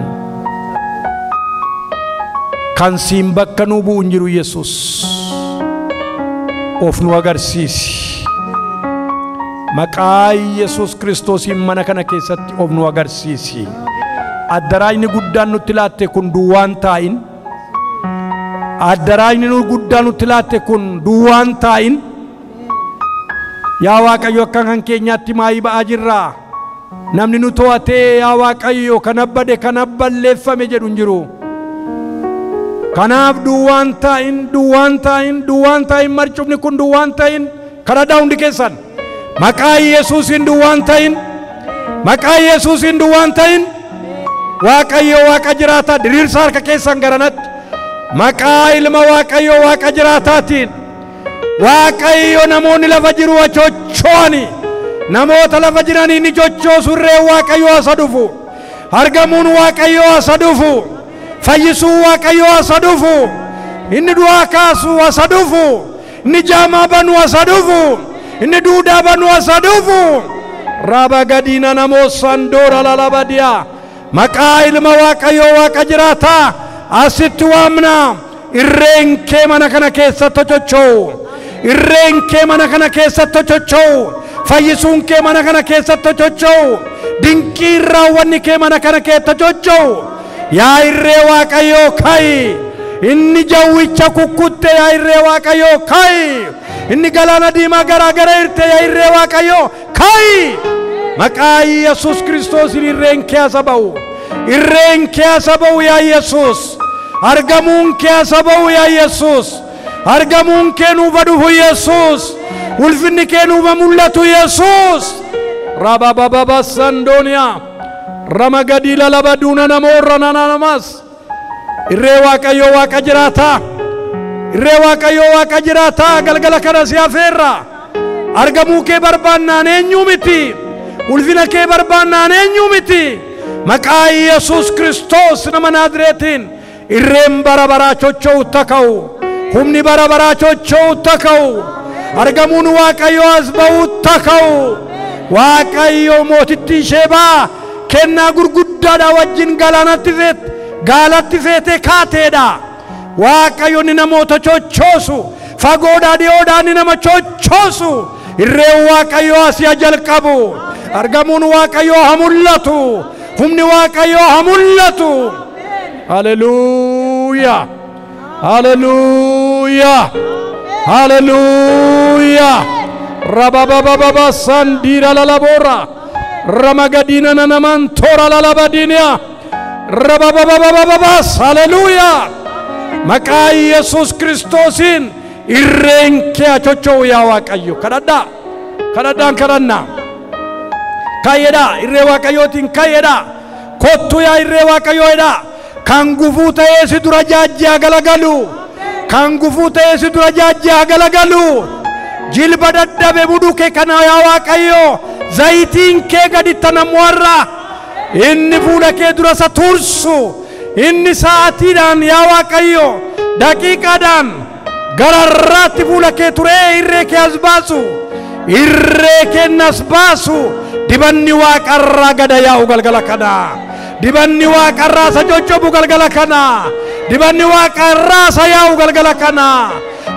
A: kan siin bakka nu bu'u hin jiru. Yesuus of nu agarsiisi. Maqaa Yesuus Kiristoosiin mana kana keessatti of nu agarsiisi. Addaraajni guddaan nutti laatte kun duwwaan taa'in, addaraajni guddaan nutti laatte kun duwwaan taa'in. Yaa Waaqayyo akka kan keenyaatti maayii ba'aa jirraa. Namni nu to'atee yaa Waaqayyo kana bade kana balleeffame jedhu hin jiru. Kanaaf duwwaan taa'in, duwwaan taa'in, duwwaan taa'in, marcubni kun duwwaan taa'in. Kadhadhaa hundi keessan. Maqaa Yesuusiin duwwaan taa'in, maqaa Yesuusiin duwwaan taa'in. Waaqayyo Waaqa jiraataa diriirsa harka keessan garanatti. Maqaa ilma Waaqayyo Waaqa jiraataatiin. Waaqayyo namoonni lafa jiru chocho'ani, namoota lafa jiranii ni chochoosu. Irree Waaqayyo asa dhufu, argamuun Waaqayyo asa dhufu, fayyisuu Waaqayyo asa dhufu, inni du'aa kaasu asa dhufu, inni jaamaa banu asa dhufu, inni duudaa banu asa dhufu. Raba gadiina namoo sandoora lalabadiyaa. Maqaa ilma Waaqayyo Waaqa jiraataa asitti waamna. Irreen kee mana kana keessatti chocho'u, irreen kee mana kana keessatti chocho'u, fayyisuun kee mana kana keessatti chocho'u, dinqiin raawwanni kee mana kana keessatti chocho'u. Yaa irree Waaqayyo ka'i, inni jawwicha kukkutte yaa irree Waaqayyo ka'i, inni galaana diimaa garaagara irte yaa irree Waaqayyo ka'i. Maqaa Yesuus Kiristoosiin irreen kee asa ba'u, irreen kee asa ba'u yaa Yesuus. Argamuun kee asa ba'u yaa Yesuus. Argamuun kee nuufa dhufu Yesuus. Ulfinni kee nuufa mul'atu Yesuus. Rabababa sandooniyaa. Ramagadii lalabaduuna namoorra nanamas. Irree Waaqayyo Waaqa jiraataa, irree Waaqayyo Waaqa jiraataa galgala kana si afeerra. Argamuu kee barbaannaan eenyu miti, ulfina kee barbaannaan eenyu miti. Maqaa Yesuus Kiristoos nama Naazreetiin irreen bara baraa chocho'u taka'u, humni bara baraa chocho'u taka'u, argamuun Waaqayyo as ba'u taka'u. Waaqayyo mootittii Sheebaa kennaa gurguddaadha wajjin gaalatti feete kaateedha. Waaqayyo ni namoota chochoosu, fagoodhaa dhiyoodhaa ni nama chochoosu. Irreen Waaqayyo asii jalqabu, argamuun Waaqayyo haa mul'atu, humni Waaqayyo haa mul'atu. Haleluuyaa, haleluuyaa, haleluuyaa. Rababababa sandiira lalabora, ramagadina nanaman tora lalabadinia. Rabababababas, haleluuyaa. Maqaa Yesuus Kiristoosin irreen kee chocho'u yaa Waaqayyo. Kadhadhaa, kadhadhaan kadhannaa. Kayyedhaa, irree Waaqayyootiin kayyedhaa. Kottu yaa irree Waaqayyoodhaa. Kan gufuu ta'ee si dura jaajjaa galagalu, kan gufuu ta'ee si dura jaajjaa galagalu. Jilba dadhabe buduke kana yaa Waaqayyo, zayitiin kee gaditti namoota inni fuula kee dura sa tursu, inni sa'aatiidhaan yaa Waaqayyo daqiiqaadhaan gararraatti fuula kee turee irree kee as baasu, irree kee as baasu. Dibanni Waaqarraa gada yaa'u galgala kana, dibanni Waaqarraa isa jojjobu galgala kana, dibanni Waaqarraa isa yaa'u galgala kana,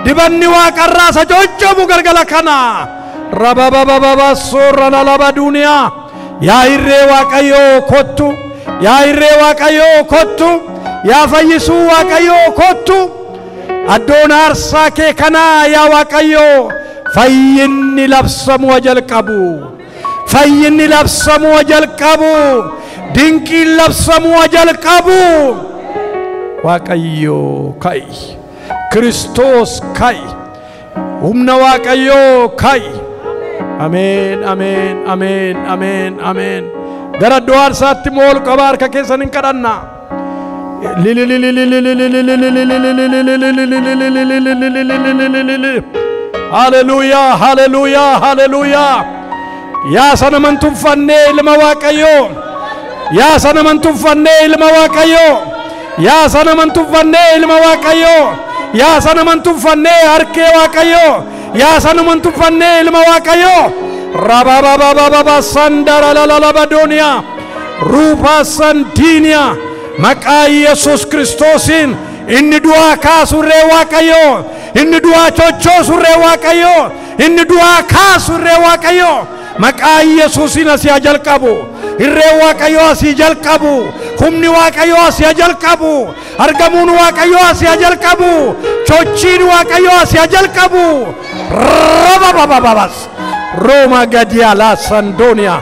A: dibanni Waaqarraa isa jojjobu galgala kana. Rababababa soorra lalaba duniyaa yaa irree Waaqayyoo kottu, yaa irree Waaqayyoo kottu, yaa fayyisuu Waaqayyoo kottu. Addoon aarsaa kee kanaa yaa Waaqayyoo fayyinni labsamuu jalqabu, fayyinni labsamuu jalqabu, dinqiin labsamuu jalqabu. Waaqayyoo kai, Kiristoos kai, humna Waaqayyoo kai. Ameen, ameen, ameen, ameen, ameen. Gara iddoo aarsaatti mool qaba harka keessan hin kadhanna. Hallelujah, hallelujah, hallelujah. Yaa sana mantuffannee ilma Waaqayyoo, yaa sana mantuffannee ilma Waaqayyoo, yaa sana mantuffannee ilma Waaqayyoo, yaa sana mantuffannee harkee Waaqayyoo, yaa sana mantuffannee ilma Waaqayyoo. Rabababababa sandara lalalabadonia rupa sandinia maqaa Yesus Kiristoosin inni du'aa kaasurree Waaqayyoo, inni du'aa chochoosurree Waaqayyoo, inni du'aa kaasurree Waaqayyoo. Maqaa Yesuusin asii jalqabu, irree Waaqayyoo asii jalqabu, humni Waaqayyoo asii jalqabu, argamuun Waaqayyoo asii jalqabu, chochiin Waaqayyoo asii jalqabu. Rababababas Roma gadia la sandonia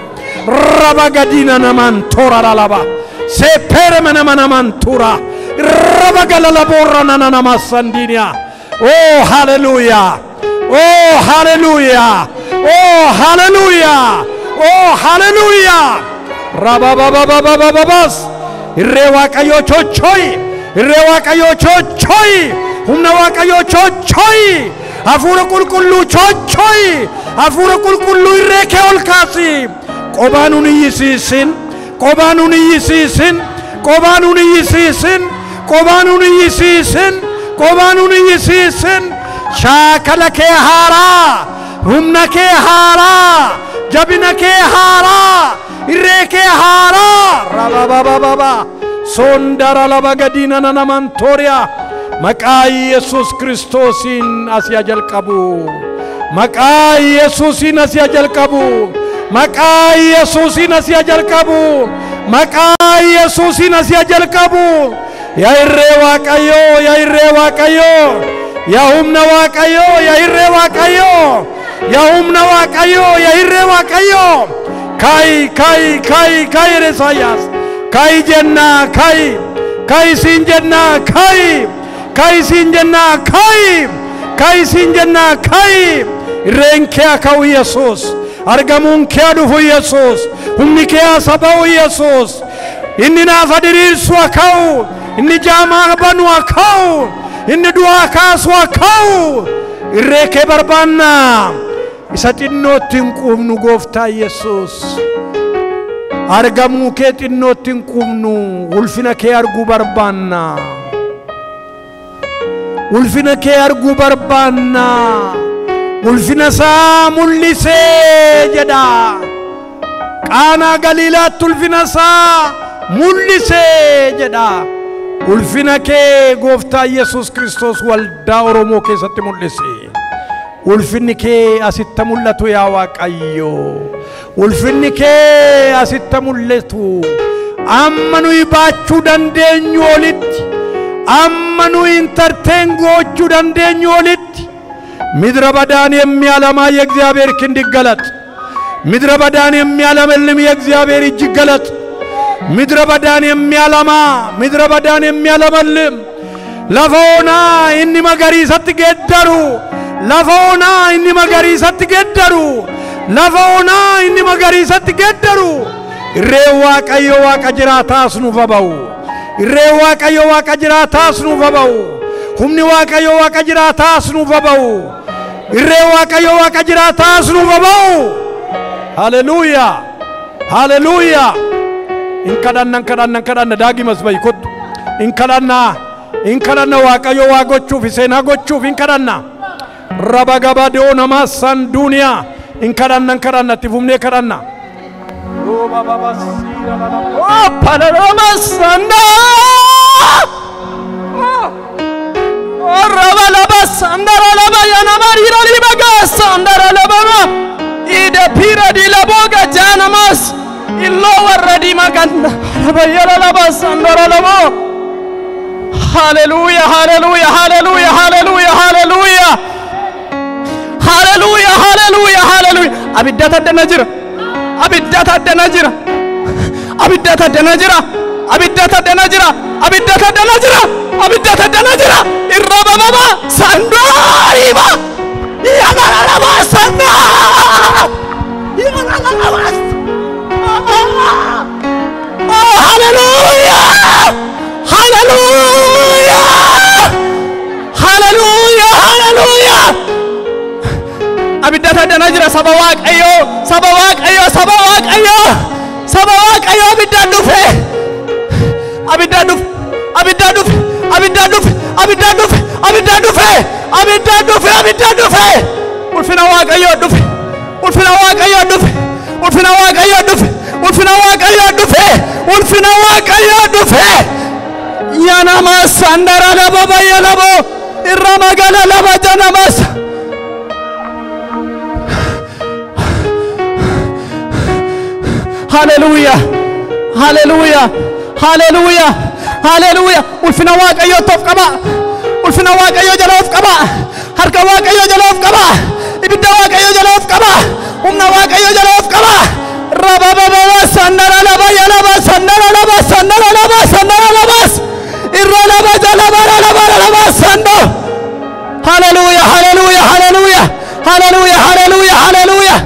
A: raba gadina namantora lalaba sepere manamanamantura raba galalabora nananamassandinia. Oh hallelujah, oh hallelujah, oh hallelujah, oh hallelujah. Rababababababas irree Waaqayyoo chochoi, irree Waaqayyoo chochoi, humna Waaqayyoo chochoi, hafuura qulqulluu chochoi, hafuura qulqulluu irree kee ol kaasi. Qobaan nun iyyisiisin, qobaan nun iyyisiisin, qobaan nun iyyisiisin, qobaan nun iyyisiisin, qobaan nun iyyisiisin. Shaakala kee haaraa, humna kee haaraa, jabina kee haaraa, irree kee haaraa. Rababababa sondara laba gadina nanamantoria. Maqaa Yesus Kiristoosin asii jalqabu, maqaa Yesuusin asii jalqabu, maqaa Yesuusin asii jalqabu, maqaa Yesuusin asii jalqabu. Yaa irree Waaqayyoo, yaa irree Waaqayyoo, yaa humna Waaqayyoo, yaa irree Waaqayyoo, yaa humna Waaqayyoo, yaa irree Waaqayyoo. Kai kai kai kai Resayas kai jenna kai kai sin jenna kai kai sin jenna kai kai sin jenna kai. Irreen kee aka'u Yesuus, argamuun kee dhufu Yesuus, humni kee asaba'u Yesuus. Inni naafa diriirsu aka'u, inni jaamaa banu aka'u, inni du'aa kaasu aka'u. Irree kee barbaanna, isa xinnootti hin quufnu gooftaa Yesuus. Argamuu kee xinnootti hin quufnu, ulfina kee arguu barbaanna, ulfina kee arguu barbaanna. Ulfina isaa mul'isee jedha. Qaanaa Galiilaatti ulfina isaa mul'isee jedha. Ulfina kee gooftaa Yesus Kiristoos waldaa Oromoo keessatti mul'ise. Ulfinni kee asitti mul'atu yaa Waaqayyo. Ulfinni kee asitti mul'atu. Amma nuyi baachuu dandeenyu olitti, amma nuyi intarteen gochuu dandeenyu olitti. ምድረ በዳን የሚያለማ የእግዚአብሔር ክንድ ይገለጥ። ምድረ በዳን የሚያለመልም የእግዚአብሔር እጅ ይገለጥ። ምድረ በዳን የሚያለማ፣ ምድረ በዳን የሚያለመልም ለፈውና እኒ መገሪሰት ገደሩ፣ ለፈውና እኒ መገሪሰት ገደሩ፣ ለፈውና እኒ መገሪሰት ገደሩ። irree Waaqayyo Waaqa jiraataas nuuf ba'u, irree Waaqayyo Waaqa jiraataas nuuf ba'u, humni Waaqayyo Waaqa jiraataas nuuf ba'u, irree Waaqayyo Waaqa jiraataas nuuf ba'u. Hallelujah, hallelujah. In kadhanna daagimas bayi kottu inkalanna waaqayyo waa gochuuf seenaa gochuuf inkalanna raba gabadoo nama san duuniyaa inkalanna itti fufnee kadhanna
B: Panorama sanda raba laba sandara laba yana marira libaga sandara laba ide pira di laboga janamas illo waradi maganda raba yana laba sandara laba hallelujah hallelujah hallelujah hallelujah hallelujah hallelujah hallelujah hallelujah abiddata denajira abiddata denajira abiddata denajira abiddata denajira abiddata denajira abiddata denajira irraba baba sandariba yana laba sanda yana laba hallelujah hallelujah hallelujah hallelujah abiddata denajira sabawaq ayo abidda dufe abidda dufe abidda dufe abidda dufe abidda dufe abidda dufe abidda dufe abidda dufe ulfina waaqayyo dufe ulfina waaqayyo dufe ulfina waaqayyo dufe ulfina waaqayyo dufe ulfina waaqayyo dufe yana masandara laba bayalabo irramagala laba janamas hallelujah hallelujah hallelujah hallelujah ulfina waaqayyo tof qaba ulfina waaqayyo jaloof qaba harka waaqayyo jaloof qaba ibidda waaqayyo jaloof qaba humna waaqayyo jaloof qaba raba baba sandara laba yalaba sandara laba sandara laba sandara laba irra laba jalaba laba laba sando hallelujah hallelujah hallelujah hallelujah hallelujah hallelujah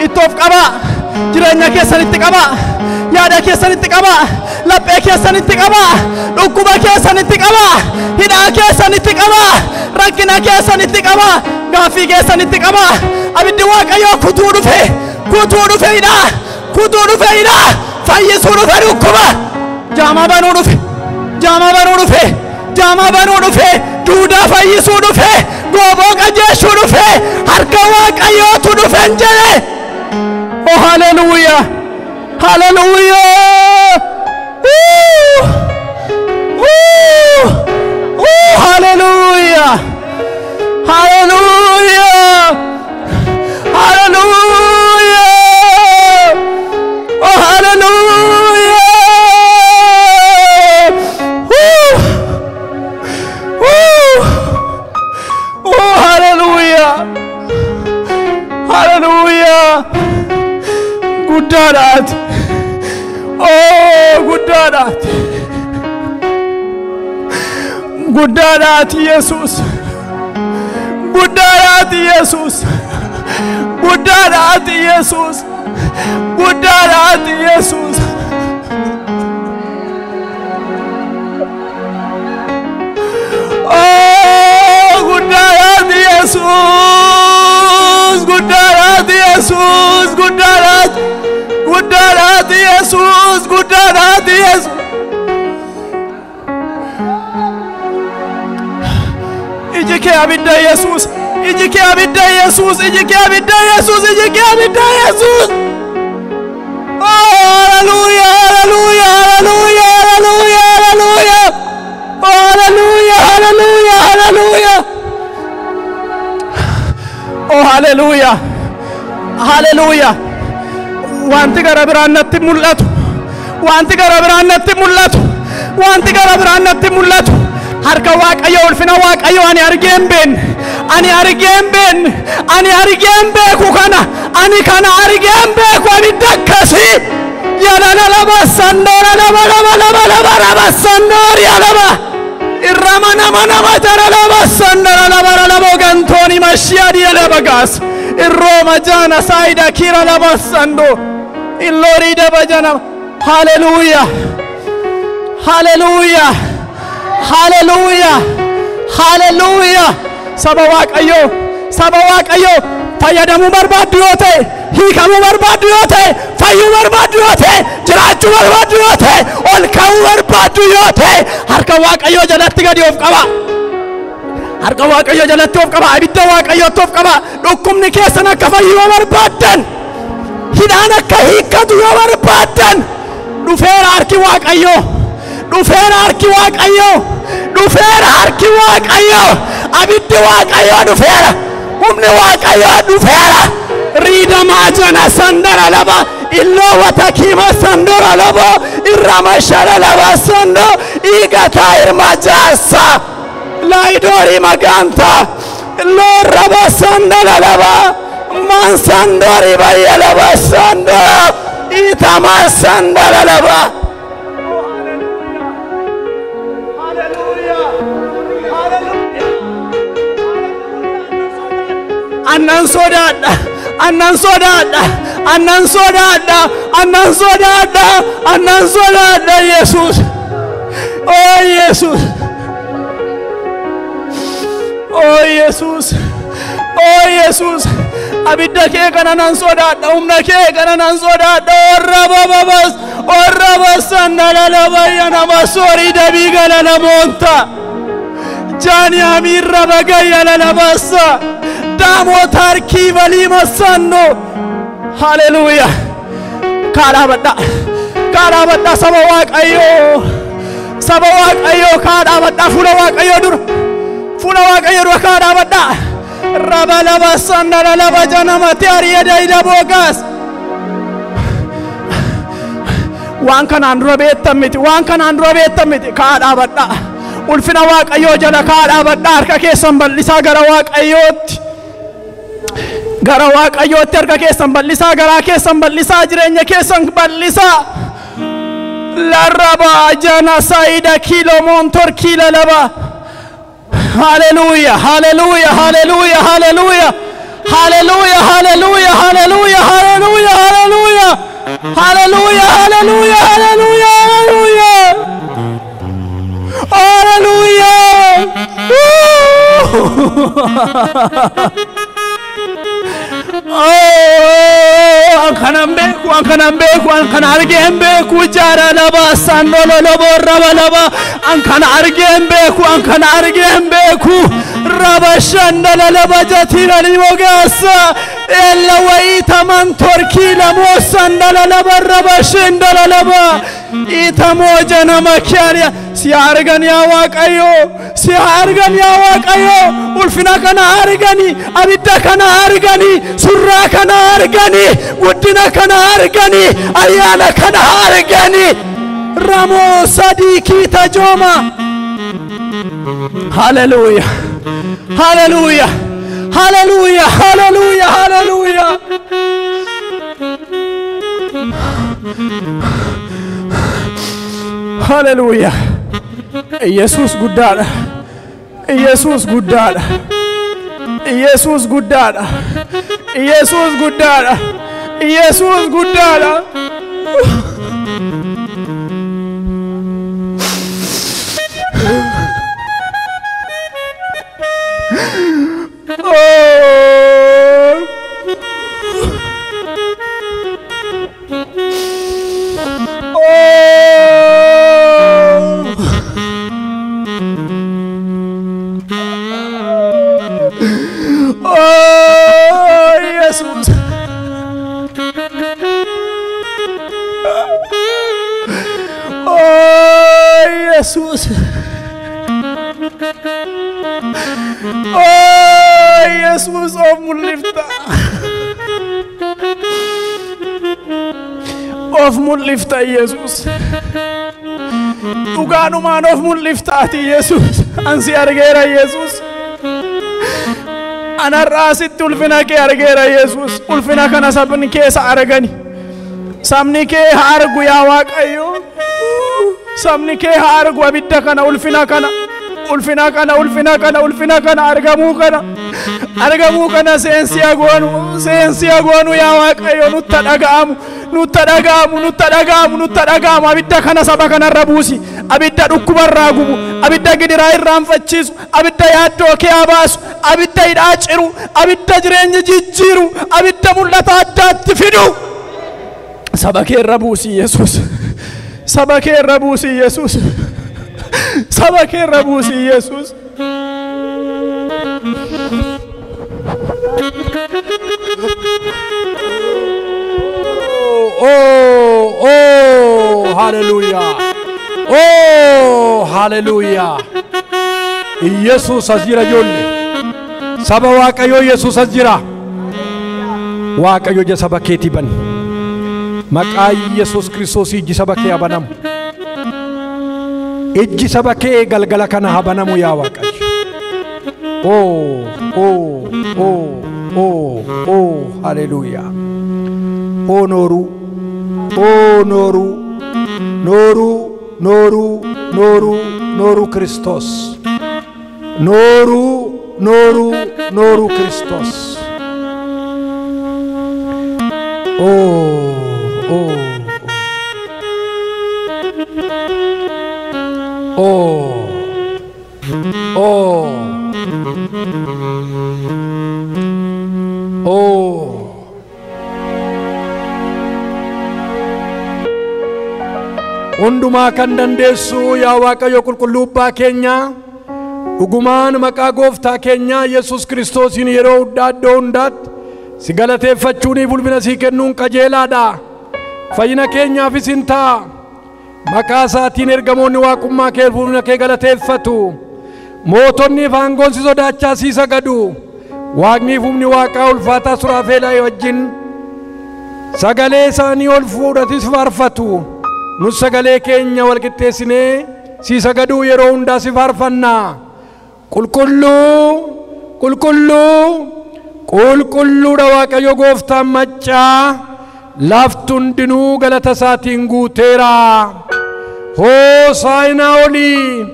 B: itof qaba jireenya keessanitti qaba yaada keessanitti qaba laphee keessanitti qaba dhukkuba keessanitti qaba hidhaa keessanitti qaba rakkina keessanitti qaba gaaffii keessanitti qaba abiddi waaqayyo kutuu dhufe hidhaa fayyisuu dhufe dhukkuba jaama banuu dhufe duudaa fayyisuu dhufe gooboo qajeeshuu dhufe harka waaqayyootu dhufe jedhe oh hallelujah hallelujah hallelujah hallelujah hallelujah oh hallelujah oh hallelujah hallelujah guddaadhaat oh guddaadhaat yesus guddaadhaat yesus guddaadhaat yesus guddaadhaat yesus oh guddaadhaat yesus guddaadhaat yesus guddaadhaat yesus guddaadhaat yesus ijike abidda yesus ijike abidda yesus ijike abidda yesus ijike abidda yesus hallelujah hallelujah hallelujah hallelujah hallelujah hallelujah hallelujah hallelujah oh hallelujah hallelujah wanti gara biraannatti mul'atu wanti gara biraannatti mul'atu wanti gara biraannatti mul'atu harka waaqayyo ulfina waaqayyo ani argeen beeku kana ani kana argeen beeku abidda akkasii yalala laba sandoora laba laba laba laba laba sandoori yalaba irrama nama jara laba sandoora laba laba gantooni mashiyaadi yalaba gaas irrooma jaana saayida kira laba sando illori daba jana hallelujah hallelujah hallelujah hallelujah saba waaqayyo fayyadamuu barbaaddu yoo ta'e hiikamuu barbaaddu yoo ta'e, fayyuu barbaaddu yoo ta'e, jiraachuu barbaaddu yoo ta'e, ol ka'uu barbaaddu yoo ta'e, harka Waaqayyoo jalatti gadi of qaba. Harka Waaqayyoo jalatti of qaba. Ibidda Waaqayyootti of qaba. Dhukkubni keessan akka fayyu yoo barbaaddan, hidhaan akka hiikkatu yoo barbaaddan, dhufeera harki Waaqayyoo. Dhufeera harki Waaqayyoo. Dhufeera harki Waaqayyoo. Abiddi Waaqayyoo dhufeera. Humni Waaqayyoo dhufeera. Riida maajana sandara laba illoo watakima sandora laba irrama shara laba sando igata irma jaasa laidori maganta illoo raba sandara laba man sandori baya laba sando itama sandara laba. Annan sodaadha, annan sodaadha, annan sodaadha, annan sodaadha, annan sodaadha Yesus. Oh Yesus, oh Yesus, oh Yesus. Abidda kee kana nan sodaadha, humna kee kana nan sodaadha. Orra babas sandala labayana masori dabiga la monta. Jani amirra bagaya la bassa. Damo tarki valima sanno. Hallelujah. Karabada saba Waaqayyo. Saba Waaqayyo karabada fula Waaqayyo dur. Fula Waaqayyo dur karabada. Rabala basandala laba janama tiariya daida bogas. Waan kanaan dura beektamiti, waan kanaan dura beektamiti karabada. Ulfina Waaqayyo jala karabada harka keessan bal'isaa gara Waaqayyootti. Gara Waaqayyootti harka keessan bal'isaa, garaa keessan bal'isaa, jireenya keessan bal'isaa. Larraba jana saida kilo montor kila laba. Hallelujah, hallelujah, hallelujah, hallelujah. Hallelujah, hallelujah, hallelujah, hallelujah, hallelujah. Hallelujah, hallelujah, hallelujah, hallelujah. Hallelujah. Oh, ankanam beku, ankan argem beku, jara laba, sandolo labo, raba laba, ankan argem beku, raba shandala laba jatira limogasa, ella waita man torkila mo sandala laba, raba shandala laba, ita mojana makiaria, si argan ya Waaqayyo, si argan ya Waaqayyo, ulfina kana argani, abidda kana argani, surra kana argani, guddina kana argani, ayyaana kana argani. Ramo sadiki tajoma. Hallelujah, hallelujah, hallelujah, hallelujah, hallelujah. Hallelujah. Jesus guddaadha. Jesus guddaadha. Jesus guddaadha. Jesus guddaadha. Jesus guddaadha. Jesus. Oh, Jesus of Mulifta. Of Mulifta, Jesus. Uganu man of Mulifta, Jesus. Ansi argera, Jesus. Anarrasit ulfina ke argera, Jesus. Ulfina kana sabni ke sa argani. Samni ke hargu ya Waaqayyo. Samni ke hargu abidda kana ulfina kana. Ulfina kana, ulfina kana, ulfina kana, argamu kana, sensiya gonu ya Waaqayyo nuttadagamu, abidda kana saba kana rabusi, abidda dhukkubarraa gubu, abidda gidiraa irraanfachiisu, abidda yaaddoo kee abaasu, abidda hidhaa ciru, abidda jireenya jijjiiru, abidda mul'ata addaatti fidu. Saba kee irra buusi Yesuus. Saba kee irra buusi Yesuus. Saba kee irra buusi Yesuus. Oh, hallelujah. Oh, hallelujah. Yesus azira jolle. Saba Waaqayyo Yesus azira. Waaqayyo je saba keeti ban. Maqaa Yesus Kristos iji saba kee abanamu. Iji saba kee galgala kana abanamu yaa Waaqayyo. Oh, oh, oh, oh, oh, hallelujah. Oh, Noru. Oh, Noru. Noru, Noru, Noru, Noru Kristos. Noru, Noru, Noru Kristos. Oh, oh, oh, oh, oh. Hundumaa kan dandeessu yaa Waaqayyo qulqulluu Abbaa keenya, dhugumaan maqaa Gooftaa keenya Yesus Kiristoosiin yeroo hundaa iddoo hundaatti si galateeffachuuniif ulfina sii kennuun qajeelaadha. Fayyina keenyaafis hin ta'a. Maqaa isaatiin ergamoonni waaqummaa kee ulfina kee galateeffatu. Mootonni fi aangoon si sodaachaa sii sagadu. Waaqniif humni Waaqaa ulfaataa Suraafeelaa wajjin sagalee isaanii ol fuudhatis faarfatu. Nus sagalee keenya wal qixxeessinee si sagaduu yeroo hundaa si faarfanna. Qulqulluu, qulqulluu, qulqulluudha Waaqayyo Gooftaan maccaa, lafti hundinuu galata isaatiin guuteera. Hoosaa'inaa olii,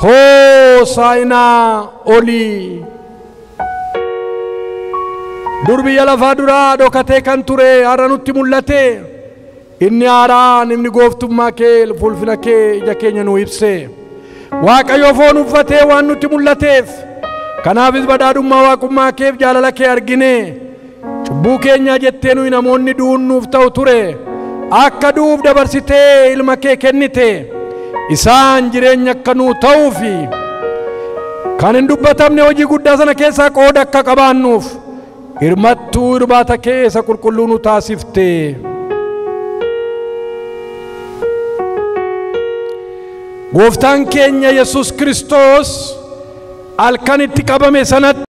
B: hoosaa'inaa olii. Dur biyya lafaa duraa dhokatee kan ture har'a nutti mul'ate. Inni haaraan inni gooftummaa kee ulfina kee ija keenya nuu ibse. Waaqayyo foon uffatee waan nutti mul'ateef, kanaafis badhaadhummaa waaqummaa keef jaalala kee argine. Cubbuu keenya jettee nuyi namoonni du'uun nuuf ta'u ture. Akka du'uuf dabarsitee ilma kee kennite. Isaan jireenya akka nuu ta'uufi kan hin dubbatamne hojii guddaa sana keessaa qooda akka qabaannuuf hirmattuu irbaata keessa qulqulluu nu taasifte. Gooftaan keenya Yesus Kristos halkan itti qabame sanatti